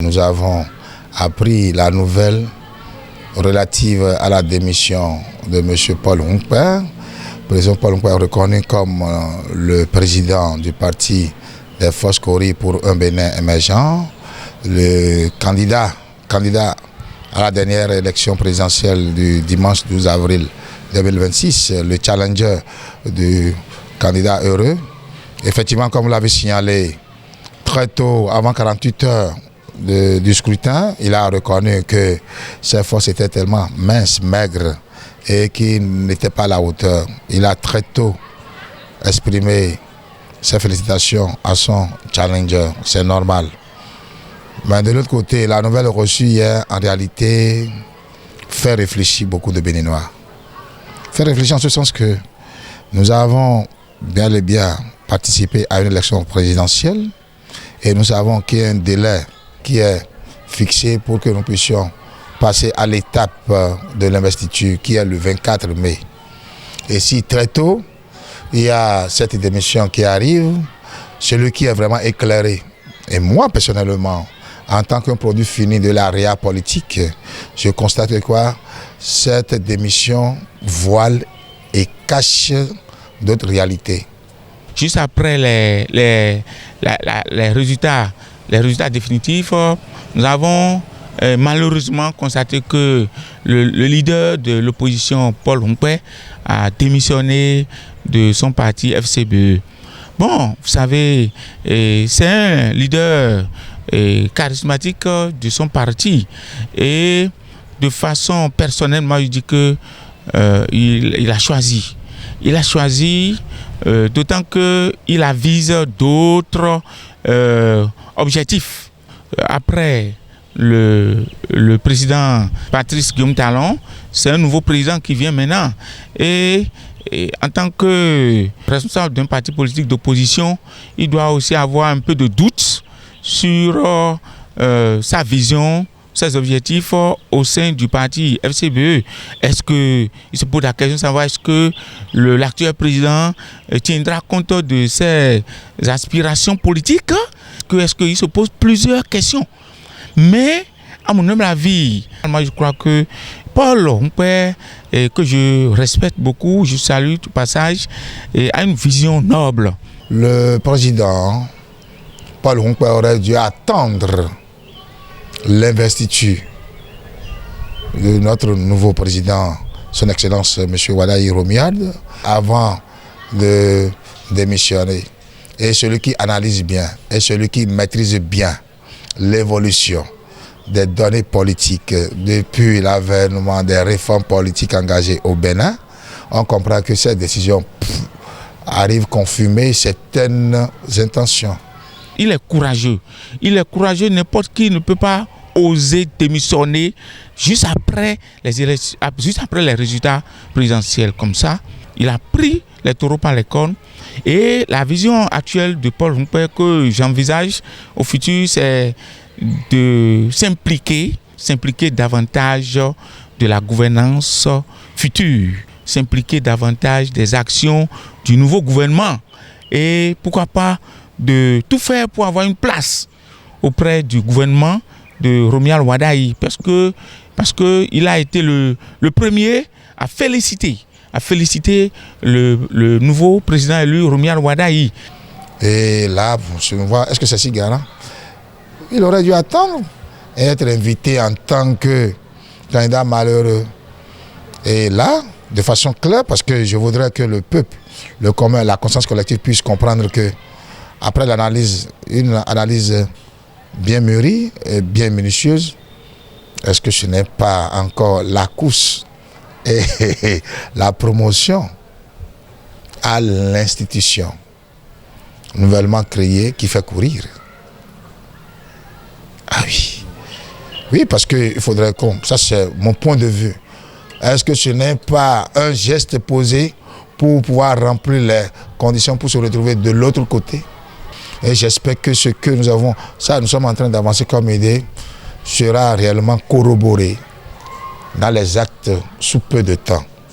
Nous avons appris la nouvelle relative à la démission de M. Paul Hongpin. Le président Paul Hongpin est reconnu comme le président du parti des Forces Kori pour un Bénin émergent, le candidat à la dernière élection présidentielle du dimanche 12 avril 2026, le challenger du candidat heureux. Effectivement, comme vous l'avez signalé, très tôt, avant 48 heures du scrutin, il a reconnu que ses forces étaient tellement minces, maigres et qu'il n'était pas à la hauteur. Il a très tôt exprimé ses félicitations à son challenger, c'est normal. Mais de l'autre côté, la nouvelle reçue hier, en réalité, fait réfléchir beaucoup de Béninois. Fait réfléchir en ce sens que nous avons bien et bien participé à une élection présidentielle et nous savons qu'il y a un délai qui est fixé pour que nous puissions passer à l'étape de l'investiture qui est le 24 mai. Et si très tôt, il y a cette démission qui arrive, celui qui est vraiment éclairé, et moi personnellement, en tant qu'un produit fini de la réa politique, je constate que cette démission voile et cache d'autres réalités. Juste après les résultats définitifs, nous avons malheureusement constaté que le leader de l'opposition, Paul Hongpin, a démissionné de son parti FCBE. Bon, vous savez, c'est un leader charismatique de son parti et de façon personnelle, moi je dis que il a choisi. Il a choisi, d'autant qu'il avise d'autres objectifs. Après le président Patrice Guillaume Talon, c'est un nouveau président qui vient maintenant. Et en tant que responsable d'un parti politique d'opposition, il doit aussi avoir un peu de doute sur sa vision, ses objectifs au sein du parti FCBE. Est-ce qu'il se pose la question de savoir est-ce que l'actuel président tiendra compte de ses aspirations politiques? Est-ce qu'il se pose plusieurs questions? Mais, à mon humble avis, moi je crois que Paul Hongpin, que je respecte beaucoup, je salue tout passage, a une vision noble. Le président Paul Hongpin aurait dû attendre l'investiture de notre nouveau président, son Excellence M. Wadayi Romiade, avant de démissionner. Et celui qui analyse bien, et celui qui maîtrise bien l'évolution des données politiques depuis l'avènement des réformes politiques engagées au Bénin, on comprend que cette décision arrive confirmer certaines intentions. Il est courageux. Il est courageux. N'importe qui ne peut pas oser démissionner juste après les résultats présidentiels. Comme ça, il a pris les taureaux par les cornes. Et la vision actuelle de Paul Hongpin que j'envisage au futur, c'est de s'impliquer davantage de la gouvernance future, s'impliquer davantage des actions du nouveau gouvernement. Et pourquoi pas de tout faire pour avoir une place auprès du gouvernement de Romial Wadayi, parce que il a été le premier à féliciter le nouveau président élu Romial Wadayi. Et là, est-ce que c'est si garant? Il aurait dû attendre et être invité en tant que candidat malheureux. Et là, de façon claire, parce que je voudrais que le peuple, le commun, la conscience collective puisse comprendre que après l'analyse, une analyse bien mûrie et bien minutieuse, est-ce que ce n'est pas encore la course et la promotion à l'institution nouvellement créée qui fait courir? Ah oui. Oui, parce qu'il faudrait ça c'est mon point de vue. Est-ce que ce n'est pas un geste posé pour pouvoir remplir les conditions pour se retrouver de l'autre côté? Et j'espère que ce que nous sommes en train d'avancer comme idée, sera réellement corroboré dans les actes sous peu de temps.